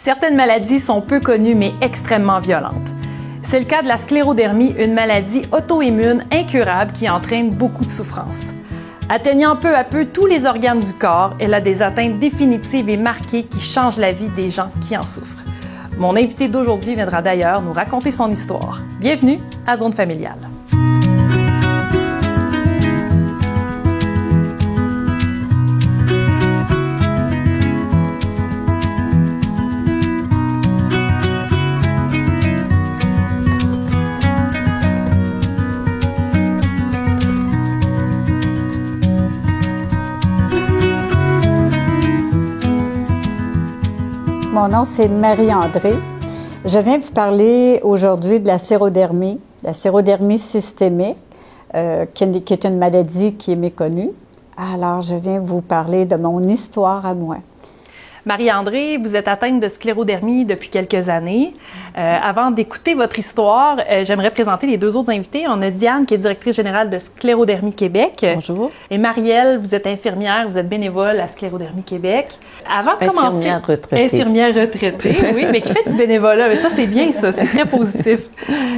Certaines maladies sont peu connues mais extrêmement violentes. C'est le cas de la sclérodermie, une maladie auto-immune incurable qui entraîne beaucoup de souffrance. Atteignant peu à peu tous les organes du corps, elle a des atteintes définitives et marquées qui changent la vie des gens qui en souffrent. Mon invité d'aujourd'hui viendra d'ailleurs nous raconter son histoire. Bienvenue à Zone familiale. Mon nom, c'est Marie-André. Je viens vous parler aujourd'hui de la sclérodermie systémique, qui est une maladie qui est méconnue. Alors, je viens vous parler de mon histoire à moi. Marie-André, vous êtes atteinte de sclérodermie depuis quelques années. Avant d'écouter votre histoire, j'aimerais présenter les deux autres invités. On a Diane, qui est directrice générale de Sclérodermie Québec. Bonjour. Et Marielle, vous êtes infirmière, vous êtes bénévole à Sclérodermie Québec. Avant de commencer... Infirmière retraitée, oui, mais qui fait du bénévolat. Mais ça, c'est bien, ça, c'est très positif.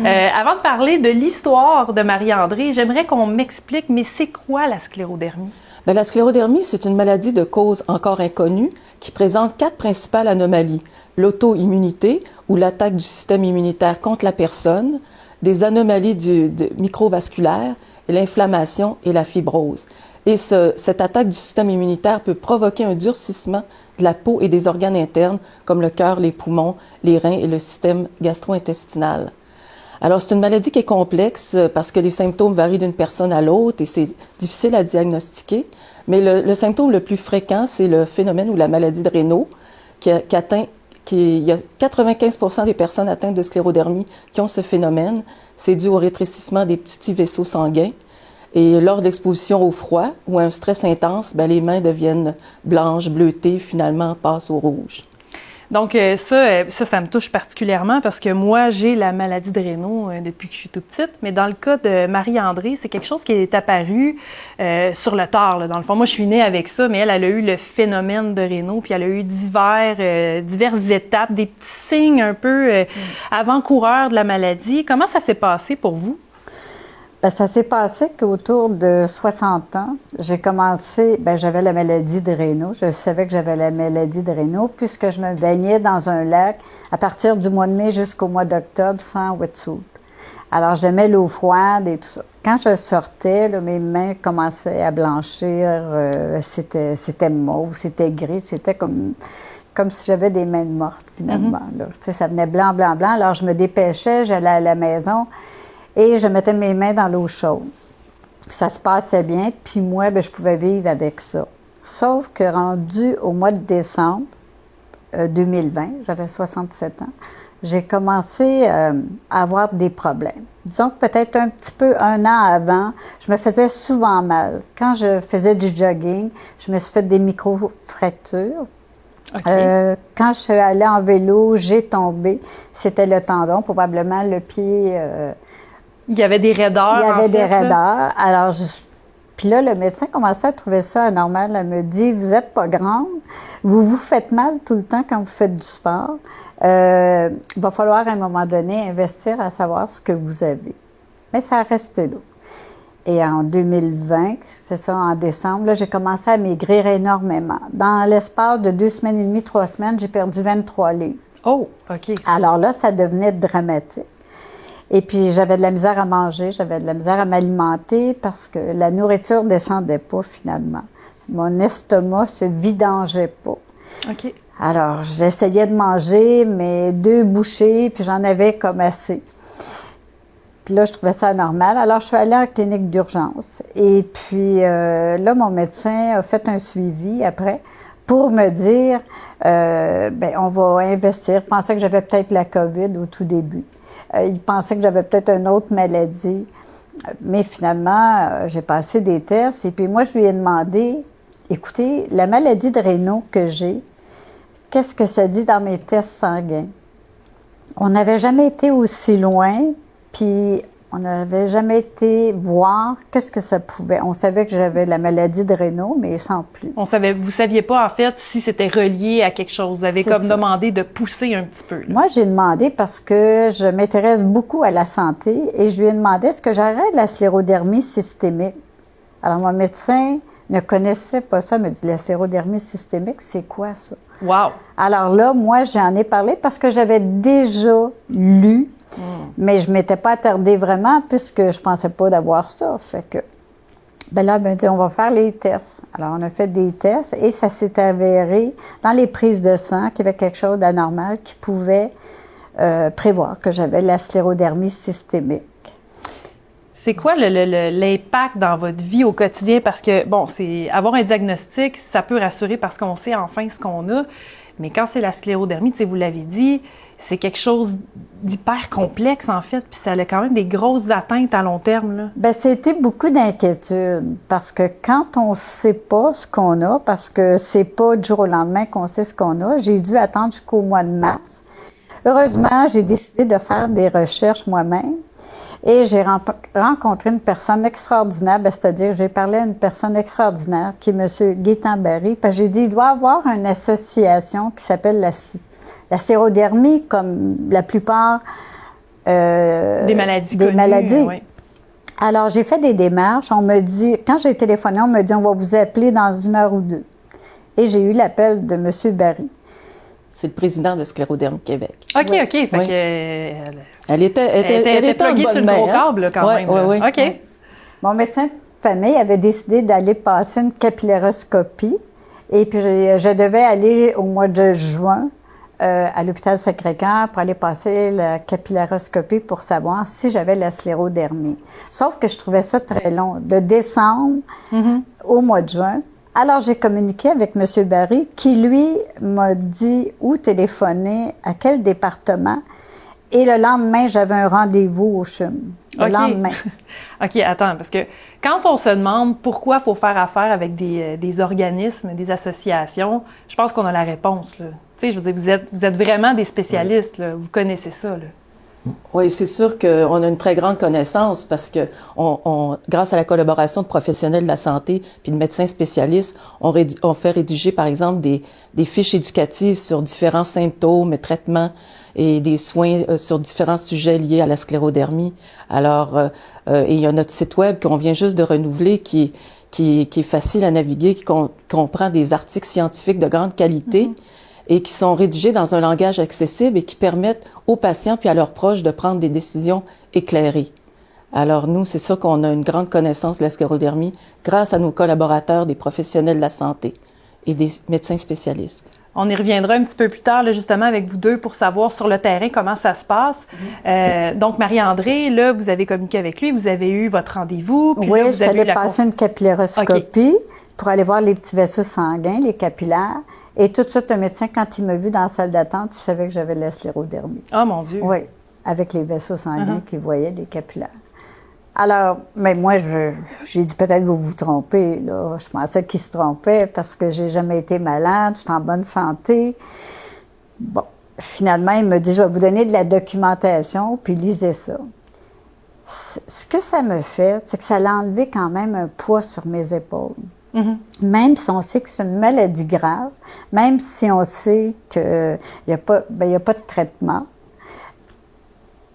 Avant de parler de l'histoire de Marie-André, j'aimerais qu'on m'explique, mais c'est quoi la sclérodermie? Bien, la sclérodermie, c'est une maladie de cause encore inconnue qui présente 4 principales anomalies. L'auto-immunité, ou l'attaque du système immunitaire contre la personne, des anomalies microvasculaires, et l'inflammation et la fibrose. Et cette attaque du système immunitaire peut provoquer un durcissement de la peau et des organes internes, comme le cœur, les poumons, les reins et le système gastro-intestinal. Alors, c'est une maladie qui est complexe parce que les symptômes varient d'une personne à l'autre et c'est difficile à diagnostiquer. Mais le symptôme le plus fréquent, c'est le phénomène ou la maladie de Raynaud il y a 95% des personnes atteintes de sclérodermie qui ont ce phénomène. C'est dû au rétrécissement des petits vaisseaux sanguins. Et lors d'exposition au froid ou à un stress intense, les mains deviennent blanches, bleutées, finalement passent au rouge. Donc ça me touche particulièrement parce que moi, j'ai la maladie de Raynaud depuis que je suis toute petite. Mais dans le cas de Marie-André, c'est quelque chose qui est apparu sur le tard, là. Dans le fond, moi, je suis née avec ça, mais elle a eu le phénomène de Raynaud, puis elle a eu diverses étapes, des petits signes un peu avant-coureurs de la maladie. Comment ça s'est passé pour vous? Bien, ça s'est passé qu'autour de 60 ans, j'ai commencé, j'avais la maladie de Raynaud. Je savais que j'avais la maladie de Raynaud puisque je me baignais dans un lac à partir du mois de mai jusqu'au mois d'octobre sans wetsuit. Alors, j'aimais l'eau froide et tout ça. Quand je sortais, là, mes mains commençaient à blanchir, c'était mauve, c'était gris, c'était comme si j'avais des mains mortes, finalement. Là. Tu sais, ça venait blanc, blanc, blanc. Alors, je me dépêchais, j'allais à la maison. Et je mettais mes mains dans l'eau chaude. Ça se passait bien, puis moi, je pouvais vivre avec ça. Sauf que rendu au mois de décembre 2020, j'avais 67 ans, j'ai commencé à avoir des problèmes. Disons que peut-être un petit peu un an avant, je me faisais souvent mal. Quand je faisais du jogging, je me suis fait des micro-fractures. Okay. Quand je suis allée en vélo, j'ai tombé. C'était le tendon, probablement le pied... Il y avait des raideurs. Il y avait des raideurs. Alors, puis là, le médecin commençait à trouver ça anormal. Elle me dit, vous n'êtes pas grande, vous vous faites mal tout le temps quand vous faites du sport. Il va falloir à un moment donné investir à savoir ce que vous avez. Mais ça a resté là. Et en 2020, c'est ça, en décembre, là, j'ai commencé à maigrir énormément. Dans l'espace de 2 semaines et demie, 3 semaines, j'ai perdu 23 livres. Oh, OK. Alors là, ça devenait dramatique. Et puis, j'avais de la misère à manger, j'avais de la misère à m'alimenter parce que la nourriture ne descendait pas, finalement. Mon estomac se vidangeait pas. OK. Alors, j'essayais de manger, mais 2 bouchées, puis j'en avais comme assez. Puis là, je trouvais ça anormal. Alors, je suis allée à la clinique d'urgence. Et puis, là, mon médecin a fait un suivi après pour me dire, on va investir. Je pensais que j'avais peut-être la COVID au tout début. Il pensait que j'avais peut-être une autre maladie. Mais finalement, j'ai passé des tests. Et puis moi, je lui ai demandé, écoutez, la maladie de Raynaud que j'ai, qu'est-ce que ça dit dans mes tests sanguins? On n'avait jamais été aussi loin, puis On n'avait jamais été voir qu'est-ce que ça pouvait. On savait que j'avais la maladie de Raynaud, mais sans plus. Vous saviez pas, en fait, si c'était relié à quelque chose. Vous avez comme demandé de pousser un petit peu. Là. Moi, j'ai demandé parce que je m'intéresse beaucoup à la santé et je lui ai demandé est-ce que j'aurais de la sclérodermie systémique. Alors, mon médecin ne connaissait pas ça, me dit la sclérodermie systémique, c'est quoi ça? Wow! Alors là, moi, j'en ai parlé parce que j'avais déjà lu, mais je m'étais pas attardée vraiment puisque je pensais pas d'avoir ça. Fait que, ben là, ben, on va faire les tests. Alors, on a fait des tests et ça s'est avéré dans les prises de sang qu'il y avait quelque chose d'anormal qui pouvait prévoir que j'avais la sclérodermie systémique. C'est quoi l'impact dans votre vie au quotidien? Parce que, bon, c'est avoir un diagnostic, ça peut rassurer parce qu'on sait enfin ce qu'on a. Mais quand c'est la sclérodermie, tu sais, vous l'avez dit, c'est quelque chose d'hyper complexe, en fait, puis ça a quand même des grosses atteintes à long terme, là. Bien, c'était beaucoup d'inquiétude parce que quand on ne sait pas ce qu'on a, parce que c'est pas du jour au lendemain qu'on sait ce qu'on a, j'ai dû attendre jusqu'au mois de mars. Heureusement, j'ai décidé de faire des recherches moi-même. Et j'ai rencontré une personne extraordinaire, c'est-à-dire j'ai parlé à une personne extraordinaire qui est M. Gaétan Barry, parce que j'ai dit, il doit y avoir une association qui s'appelle la sclérodermie, comme la plupart des maladies connues, oui. Alors, j'ai fait des démarches. On me dit, quand j'ai téléphoné, on me dit, on va vous appeler dans 1 heure ou 2. Et j'ai eu l'appel de M. Barry. C'est le président de Sclérodermie Québec. OK, oui. OK. Fait oui. que, elle était pluguée sur le gros câble, quand même. Oui. OK. Mon médecin de famille avait décidé d'aller passer une capillaroscopie. Et puis, je devais aller au mois de juin à l'hôpital Sacré-Cœur pour aller passer la capillaroscopie pour savoir si j'avais la sclérodermie. Sauf que je trouvais ça très long, de décembre au mois de juin. Alors, j'ai communiqué avec M. Barry, qui, lui, m'a dit où téléphoner, à quel département. Et le lendemain, j'avais un rendez-vous au CHUM. Le lendemain. OK, attends, parce que quand on se demande pourquoi il faut faire affaire avec des organismes, des associations, je pense qu'on a la réponse, là. Tu sais, je veux dire, vous êtes vraiment des spécialistes, là. Vous connaissez ça, là. Oui, c'est sûr qu'on a une très grande connaissance parce que grâce à la collaboration de professionnels de la santé puis de médecins spécialistes, on fait rédiger, par exemple, des fiches éducatives sur différents symptômes, traitements et des soins sur différents sujets liés à la sclérodermie. Alors, et il y a notre site web qu'on vient juste de renouveler qui est facile à naviguer, qui comprend des articles scientifiques de grande qualité. Et qui sont rédigés dans un langage accessible et qui permettent aux patients puis à leurs proches de prendre des décisions éclairées. Alors nous, c'est sûr qu'on a une grande connaissance de la sclérodermie grâce à nos collaborateurs, des professionnels de la santé et des médecins spécialistes. On y reviendra un petit peu plus tard, là, justement, avec vous deux pour savoir sur le terrain comment ça se passe. Donc, Marie-André, là, vous avez communiqué avec lui, vous avez eu votre rendez-vous. Oui, je suis allée passer une capillaroscopie pour aller voir les petits vaisseaux sanguins, les capillaires. Et tout de suite, le médecin, quand il m'a vu dans la salle d'attente, il savait que j'avais la sclérodermie. Ah, mon Dieu! Oui, avec les vaisseaux sanguins qu'il voyait, les capillaires. Alors, mais moi, j'ai dit peut-être vous vous trompez, là. Je pensais qu'il se trompait parce que j'ai jamais été malade, je suis en bonne santé. Bon, finalement, il me dit, je vais vous donner de la documentation, puis lisez ça. Ce que ça me fait, c'est que ça a enlevé quand même un poids sur mes épaules. Même si on sait que c'est une maladie grave, même si on sait qu'il n'y a pas de traitement,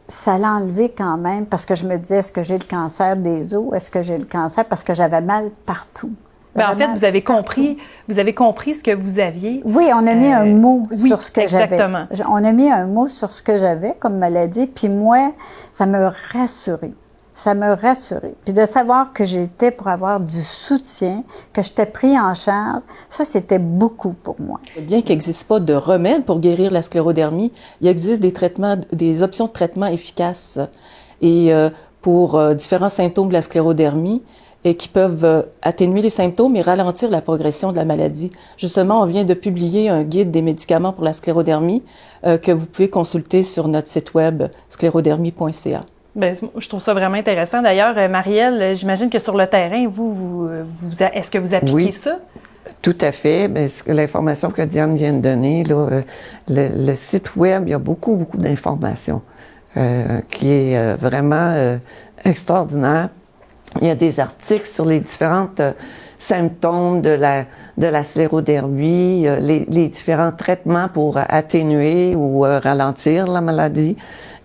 ça l'a enlevé quand même parce que je me disais, est-ce que j'ai le cancer des os? Est-ce que j'ai le cancer? Parce que j'avais mal partout. En fait, vous avez compris ce que vous aviez. Oui, on a mis un mot sur ce que exactement. j'avais. On a mis un mot sur ce que j'avais comme maladie, puis moi, ça me rassurait. Ça me rassurait. Puis de savoir que j'étais pour avoir du soutien, que j'étais pris en charge, ça, c'était beaucoup pour moi. Bien qu'il n'existe pas de remède pour guérir la sclérodermie, il existe des options de traitement efficaces et pour différents symptômes de la sclérodermie et qui peuvent atténuer les symptômes et ralentir la progression de la maladie. Justement, on vient de publier un guide des médicaments pour la sclérodermie que vous pouvez consulter sur notre site web sclérodermie.ca. Bien, je trouve ça vraiment intéressant. D'ailleurs, Marielle, j'imagine que sur le terrain, est-ce que vous appliquez ça? Tout à fait. Bien, l'information que Diane vient de donner, là, le site web, il y a beaucoup d'informations. qui est vraiment extraordinaire. Il y a des articles sur les différentes symptômes de la sclérodermie, les différents traitements pour atténuer ou ralentir la maladie.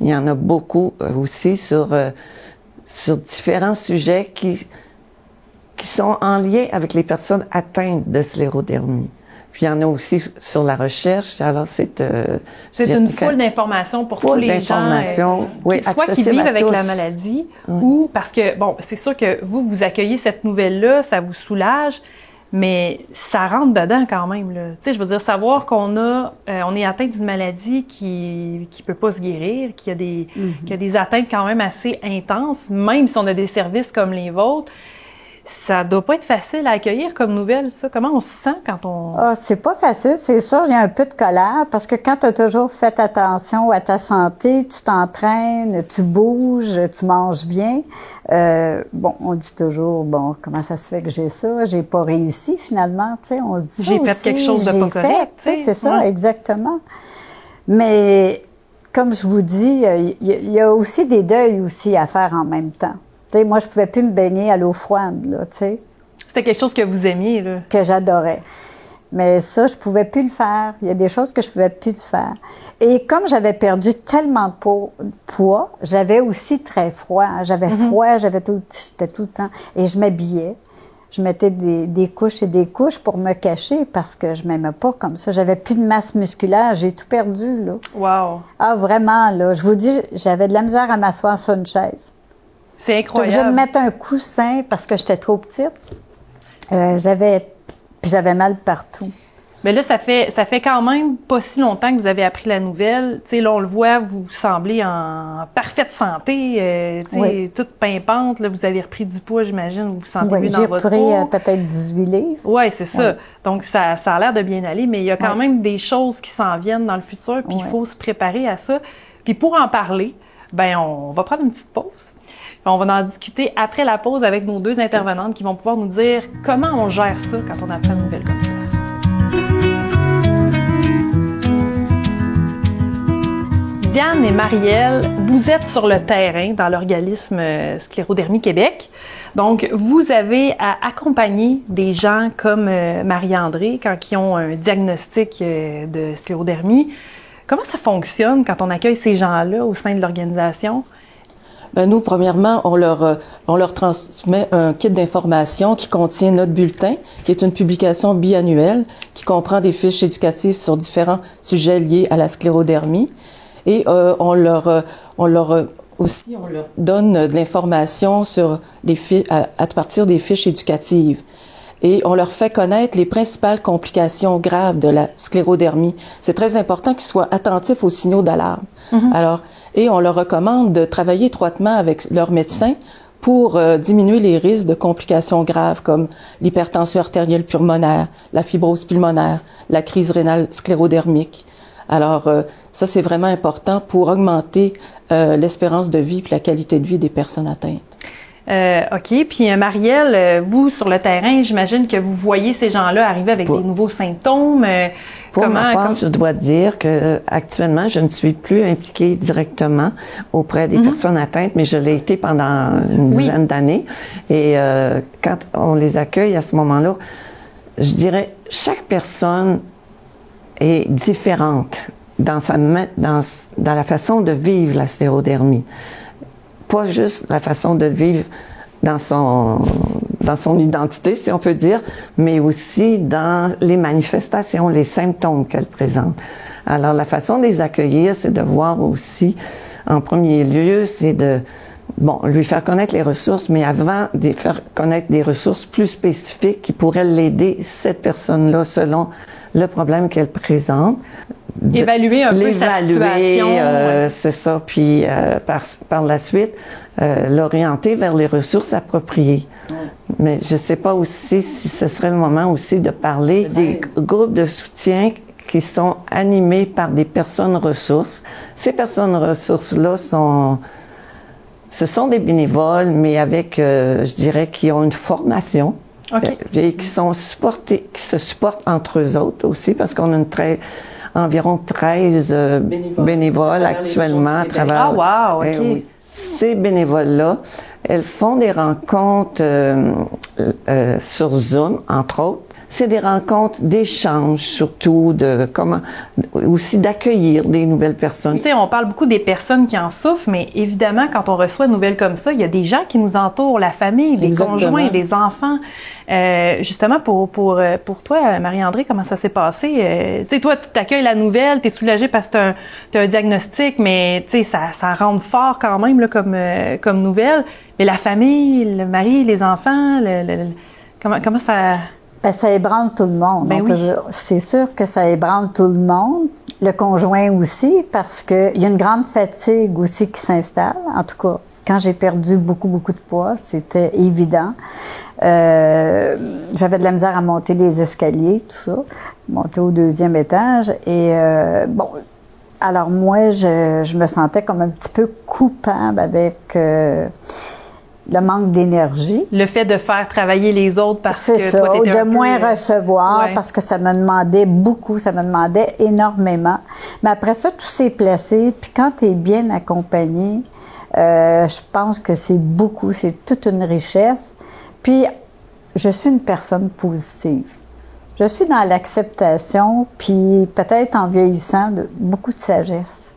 Il y en a beaucoup aussi sur différents sujets qui sont en lien avec les personnes atteintes de sclérodermie. Puis il y en a aussi sur la recherche. Alors c'est une foule d'informations pour tous les gens, soit qui vivent avec la maladie ou parce que bon, c'est sûr que vous accueillez cette nouvelle-là, ça vous soulage, mais ça rentre dedans quand même là. Tu sais, je veux dire savoir qu'on est atteint d'une maladie qui peut pas se guérir, qu'il y a des atteintes quand même assez intenses, même si on a des services comme les vôtres. Ça doit pas être facile à accueillir comme nouvelle, ça. Comment on se sent quand on... Ah, c'est pas facile, c'est sûr. Il y a un peu de colère parce que quand tu as toujours fait attention à ta santé, tu t'entraînes, tu bouges, tu manges bien. On dit toujours, bon, comment ça se fait que j'ai ça? J'ai pas réussi finalement, tu sais. On se dit j'ai fait quelque chose de pas correct, tu sais. C'est ça, exactement. Mais comme je vous dis, il y a aussi des deuils aussi à faire en même temps. T'sais, moi, je pouvais plus me baigner à l'eau froide, là, tu sais. C'était quelque chose que vous aimiez, là? Que j'adorais. Mais ça, je pouvais plus le faire. Il y a des choses que je pouvais plus faire. Et comme j'avais perdu tellement de poids, j'avais aussi très froid. J'avais froid, j'étais tout le temps. Et je m'habillais. Je mettais des couches et des couches pour me cacher parce que je m'aimais pas comme ça. J'avais plus de masse musculaire. J'ai tout perdu, là. Wow! Ah, vraiment, là. Je vous dis, j'avais de la misère à m'asseoir sur une chaise. C'est incroyable. J'étais obligée de mettre un coussin parce que j'étais trop petite. J'avais mal partout. Mais là, ça fait quand même pas si longtemps que vous avez appris la nouvelle. Tu sais, là, on le voit, vous semblez en parfaite santé, toute pimpante. Là, vous avez repris du poids, j'imagine. Vous vous sentez mieux dans votre peau. J'ai repris peut-être 18 livres. Oui, c'est ça. Donc, ça a l'air de bien aller, mais il y a quand même des choses qui s'en viennent dans le futur, puis il faut se préparer à ça. Puis pour en parler, on va prendre une petite pause. On va en discuter après la pause avec nos deux intervenantes qui vont pouvoir nous dire comment on gère ça quand on apprend une nouvelle comme ça. Diane et Marielle, vous êtes sur le terrain dans l'organisme Sclérodermie Québec. Donc, vous avez à accompagner des gens comme Marie-André quand ils ont un diagnostic de sclérodermie. Comment ça fonctionne quand on accueille ces gens-là au sein de l'organisation? Nous, premièrement, on leur transmet un kit d'information qui contient notre bulletin, qui est une publication biannuelle qui comprend des fiches éducatives sur différents sujets liés à la sclérodermie. Et on leur donne de l'information sur à partir des fiches éducatives. Et on leur fait connaître les principales complications graves de la sclérodermie. C'est très important qu'ils soient attentifs aux signaux d'alarme. Et on leur recommande de travailler étroitement avec leur médecin pour diminuer les risques de complications graves comme l'hypertension artérielle pulmonaire, la fibrose pulmonaire, la crise rénale sclérodermique. Alors, ça, c'est vraiment important pour augmenter l'espérance de vie et la qualité de vie des personnes atteintes. OK. Puis, Marielle, vous, sur le terrain, j'imagine que vous voyez ces gens-là arriver avec des nouveaux symptômes. Pour ma part, je dois dire que actuellement, je ne suis plus impliquée directement auprès des personnes atteintes, mais je l'ai été pendant une dizaine d'années. Et quand on les accueille à ce moment-là, je dirais, chaque personne est différente dans la façon de vivre la sclérodermie. Pas juste la façon de vivre dans son identité, si on peut dire, mais aussi dans les manifestations, les symptômes qu'elle présente. Alors, la façon de les accueillir, c'est de voir aussi, en premier lieu, c'est de, lui faire connaître les ressources, mais avant de faire connaître des ressources plus spécifiques qui pourraient l'aider, cette personne-là, selon le problème qu'elle présente. Évaluer un peu sa situation. C'est ça. Puis, par la suite, l'orienter vers les ressources appropriées. Mais je ne sais pas aussi si ce serait le moment aussi de parler des groupes de soutien qui sont animés par des personnes ressources. Ces personnes ressources-là ce sont des bénévoles, mais avec, je dirais, qui ont une formation. Et qui se supportent entre eux autres aussi, parce qu'on a environ 13 bénévoles actuellement à travers... Ah, wow, OK. Oui. Ces bénévoles-là, elles font des rencontres sur Zoom, entre autres. C'est des rencontres d'échange, surtout, aussi d'accueillir des nouvelles personnes. Tu sais, on parle beaucoup des personnes qui en souffrent, mais évidemment, quand on reçoit une nouvelle comme ça, il y a des gens qui nous entourent, la famille, des conjoints, des enfants. Justement, pour toi, Marie-André, comment ça s'est passé? Tu sais, toi, tu t'accueilles la nouvelle, tu es soulagée parce que tu as un diagnostic, mais tu sais, ça rentre fort quand même là, comme nouvelle. Mais la famille, le mari, les enfants, comment ça... Ben, ça ébranle tout le monde. Ben oui. C'est sûr que ça ébranle tout le monde. Le conjoint aussi, parce qu'il y a une grande fatigue aussi qui s'installe. En tout cas, quand j'ai perdu beaucoup de poids, c'était évident. J'avais de la misère à monter les escaliers, tout ça, monter au 2e étage. Et bon, alors moi, je me sentais comme un petit peu coupable avec... le manque d'énergie. Le fait de faire travailler les autres parce que ça, toi, t'étais de un peu... moins recevoir, ouais. parce que ça me demandait beaucoup, ça me demandait énormément. Mais après ça, tout s'est placé. Puis quand tu es bien accompagné, je pense que c'est toute une richesse. Puis, je suis une personne positive. Je suis dans l'acceptation, puis peut-être en vieillissant, beaucoup de sagesse.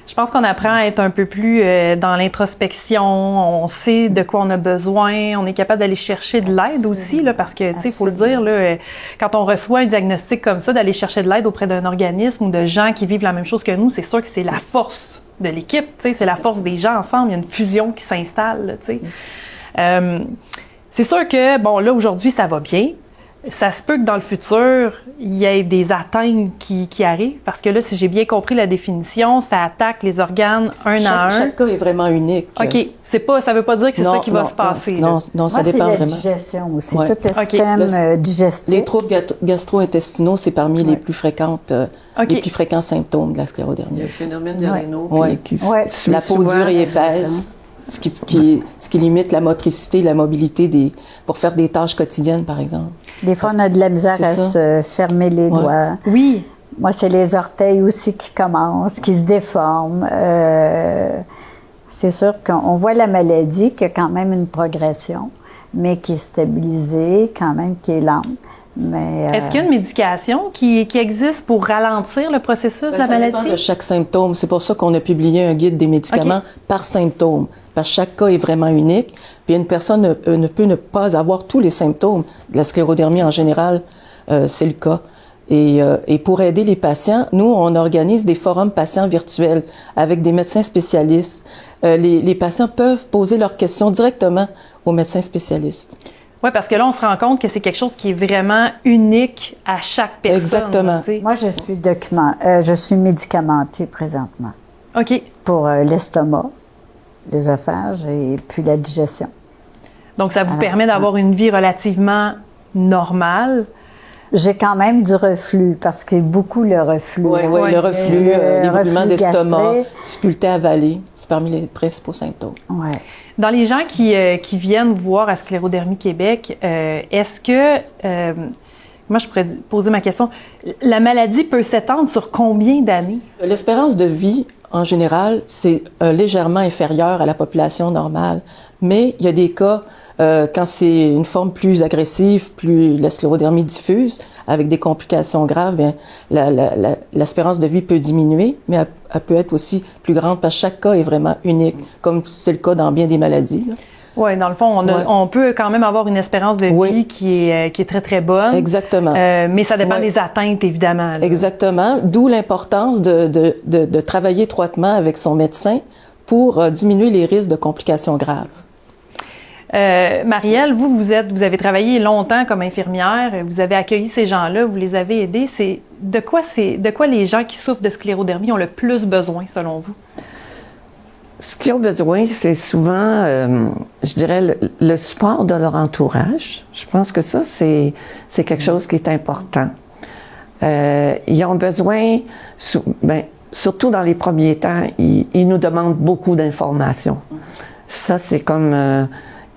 Je pense qu'on apprend à être un peu plus dans l'introspection. On sait de quoi on a besoin. On est capable d'aller chercher de l'aide aussi, là, parce que, tu sais, il faut le dire, là, quand on reçoit un diagnostic comme ça, d'aller chercher de l'aide auprès d'un organisme ou de gens qui vivent la même chose que nous, c'est sûr que c'est la force de l'équipe. Tu sais, c'est la force des gens ensemble. Il y a une fusion qui s'installe, tu sais. C'est sûr que, bon, là, aujourd'hui, ça va bien. Ça se peut que dans le futur, il y ait des atteintes qui arrivent, parce que là, si j'ai bien compris la définition, ça attaque les organes un à un. Chaque cas est vraiment unique. OK. Ça veut pas dire que c'est ça qui va se passer. Non, ça dépend vraiment. C'est la digestion aussi, Ouais. tout le système digestif. Les troubles gastro-intestinaux, c'est parmi les plus fréquentes, les plus fréquents symptômes de la sclérodermie. Le phénomène de Raynaud. La peau dure et épaisse. Ce qui limite la motricité, la mobilité pour faire des tâches quotidiennes, par exemple. Des fois, on a de la misère à se fermer les doigts. Oui. Moi, c'est les orteils aussi qui commencent, qui se déforment. C'est sûr qu'on voit la maladie, qui a quand même une progression, mais qui est stabilisée, quand même, qui est lente. Est-ce qu'il y a une médication qui existe pour ralentir le processus de la maladie? Ça dépend de chaque symptôme. C'est pour ça qu'on a publié un guide des médicaments par symptôme. Parce que chaque cas est vraiment unique. Puis une personne ne peut ne pas avoir tous les symptômes. De la sclérodermie en général, c'est le cas. Et pour aider les patients, nous, on organise des forums patients virtuels avec des médecins spécialistes. Les patients peuvent poser leurs questions directement aux médecins spécialistes. Oui, parce que là, on se rend compte que c'est quelque chose qui est vraiment unique à chaque personne. Exactement. Moi, je suis médicamentée présentement. OK. Pour l'estomac, l'œsophage et puis la digestion. Donc, ça vous permet d'avoir une vie relativement normale. J'ai quand même du reflux, parce que beaucoup le reflux. Oui, le reflux, les brûlements d'estomac, difficulté à avaler, c'est parmi les principaux symptômes. Ouais. Dans les gens qui viennent voir à Sclérodermie Québec, est-ce que, moi je pourrais poser ma question, la maladie peut s'étendre sur combien d'années? L'espérance de vie, en général, c'est légèrement inférieur à la population normale. Mais il y a des cas, quand c'est une forme plus agressive, plus la sclérodermie diffuse, avec des complications graves, bien, l'espérance de vie peut diminuer, mais elle peut être aussi plus grande parce que chaque cas est vraiment unique, comme c'est le cas dans bien des maladies. Oui, dans le fond, on peut quand même avoir une espérance de vie qui est très, très bonne. Exactement. Mais ça dépend des atteintes, évidemment. Là. Exactement. D'où l'importance de travailler étroitement avec son médecin pour diminuer les risques de complications graves. Marielle, vous avez travaillé longtemps comme infirmière, vous avez accueilli ces gens-là, vous les avez aidés. De quoi les gens qui souffrent de sclérodermie ont le plus besoin, selon vous? Ce qu'ils ont besoin, c'est souvent, je dirais, le support de leur entourage. Je pense que ça, c'est quelque chose qui est important. Ils ont besoin, surtout dans les premiers temps, ils nous demandent beaucoup d'informations. Ça, c'est comme...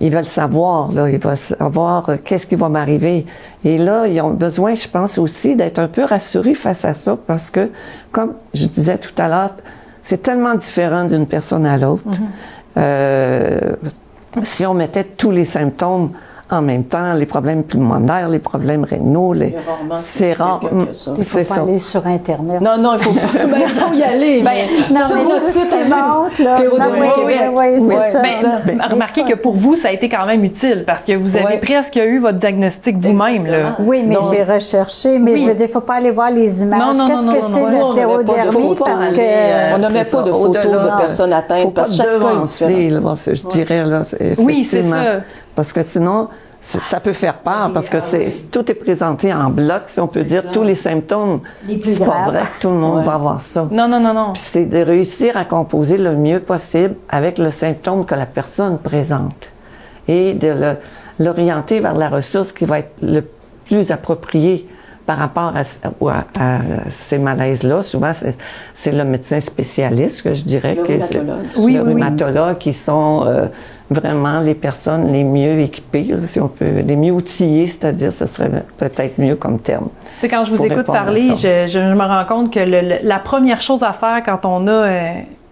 ils veulent savoir, là, ils veulent savoir qu'est-ce qui va m'arriver. Et là, ils ont besoin, je pense aussi, d'être un peu rassurés face à ça, parce que, comme je disais tout à l'heure, c'est tellement différent d'une personne à l'autre. Si on mettait tous les symptômes en même temps, les problèmes pulmonaires, les problèmes rénaux, c'est rare. C'est ça. Il faut pas aller sur Internet. Non, il faut y aller. Sur notre site remarquez que pour vous, ça a été quand même utile parce que vous avez presque eu votre diagnostic vous-même. Oui, mais j'ai recherché, mais je veux dire, il ne faut pas aller voir les images. Qu'est-ce que c'est la sclérodermie? Parce qu'on ne met pas de photos de personnes atteintes parce que chaque cas est différent. Je dirais, là, oui, c'est ça. Parce que sinon, ça peut faire peur, parce que tout est présenté en bloc, si on peut dire, tous les symptômes. C'est pas vrai que tout le monde va avoir ça. Non. Puis c'est de réussir à composer le mieux possible avec le symptôme que la personne présente et de l'orienter vers la ressource qui va être le plus appropriée par rapport à ces malaises-là. Souvent, c'est le médecin spécialiste, que je dirais, le rhumatologue, qui sont vraiment les personnes les mieux équipées, là, si on peut, les mieux outillées, c'est-à-dire, ce serait peut-être mieux comme terme. Tu sais, quand je vous écoute parler, je me rends compte que la première chose à faire quand on a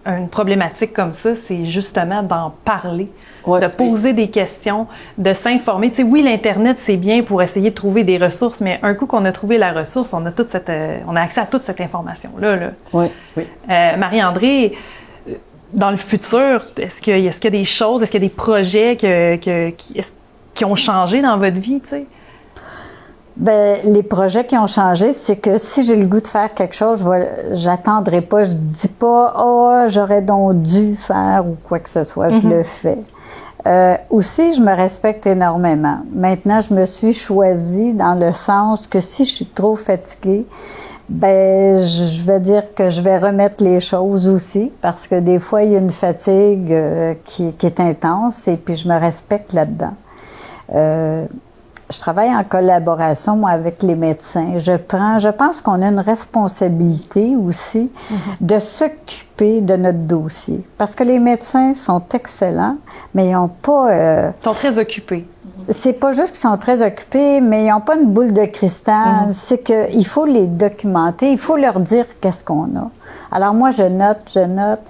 une problématique comme ça, c'est justement d'en parler. De poser des questions, de s'informer. Tu sais, oui, l'Internet, c'est bien pour essayer de trouver des ressources, mais un coup qu'on a trouvé la ressource, on a accès à toute cette information-là. Oui. Marie-André, dans le futur, est-ce qu'il y a des choses, est-ce qu'il y a des projets qui ont changé dans votre vie, tu sais? Bien, les projets qui ont changé, c'est que si j'ai le goût de faire quelque chose, j'attendrai pas, je dis pas « j'aurais donc dû faire » ou quoi que ce soit, je le fais. Aussi, je me respecte énormément. Maintenant, je me suis choisie dans le sens que si je suis trop fatiguée, ben, je vais dire que je vais remettre les choses aussi, parce que des fois, il y a une fatigue qui est intense, et puis je me respecte là-dedans. Je travaille en collaboration, moi, avec les médecins. Je pense qu'on a une responsabilité aussi de s'occuper de notre dossier. Parce que les médecins sont excellents, mais ils n'ont pas... Ils sont très occupés. C'est pas juste qu'ils sont très occupés, mais ils n'ont pas une boule de cristal. C'est qu'il faut les documenter, il faut leur dire qu'est-ce qu'on a. Alors moi, je note.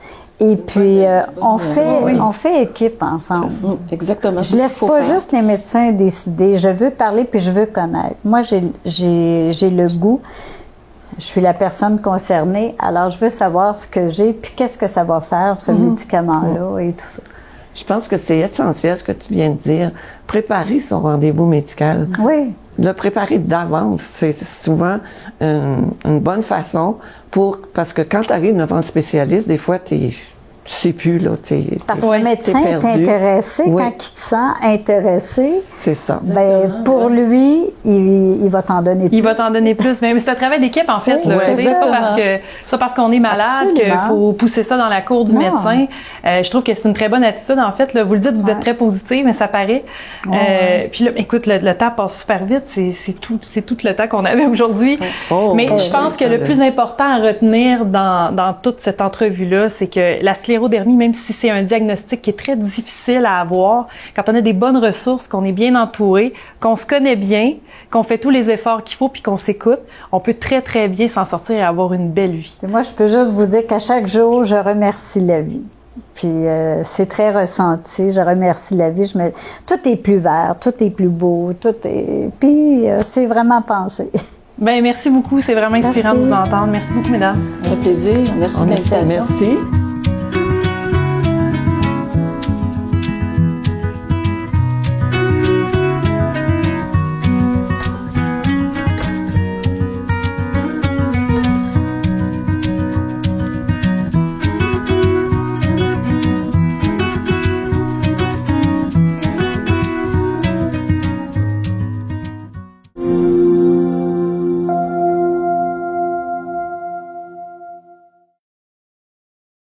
Et puis, on fait équipe ensemble. Exactement. Je laisse pas juste les médecins décider. Je veux parler puis je veux connaître. Moi, j'ai le goût. Je suis la personne concernée. Alors, je veux savoir ce que j'ai puis qu'est-ce que ça va faire, ce médicament-là et tout ça. Je pense que c'est essentiel ce que tu viens de dire. Préparer son rendez-vous médical. Oui. Le préparer d'avance, c'est souvent une bonne façon parce que quand tu arrives devant un spécialiste, des fois, tu sais plus, là, parce que le médecin est intéressé, quand il te sent intéressé, c'est ça. Ben, pour lui, il va t'en donner plus. Il va t'en donner plus. Mais c'est un travail d'équipe, en fait. Oui, c'est pas parce qu'on est malade qu'il faut pousser ça dans la cour du médecin. Je trouve que c'est une très bonne attitude, en fait. Là. Vous le dites, vous êtes très positive, mais ça paraît. Puis là, écoute, le temps passe super vite. C'est tout le temps qu'on avait aujourd'hui. Mais je pense que le plus important à retenir dans toute cette entrevue-là, c'est que la sclérodermie, même si c'est un diagnostic qui est très difficile à avoir, quand on a des bonnes ressources, qu'on est bien entouré, qu'on se connaît bien, qu'on fait tous les efforts qu'il faut puis qu'on s'écoute, on peut très, très bien s'en sortir et avoir une belle vie. Et moi, je peux juste vous dire qu'à chaque jour, je remercie la vie. Puis c'est très ressenti. Je remercie la vie. Tout est plus vert, tout est plus beau, Puis c'est vraiment pensé. Bien, merci beaucoup. C'est vraiment inspirant de vous entendre. Merci beaucoup, mesdames. Ça fait plaisir. Merci de l'invitation. Merci.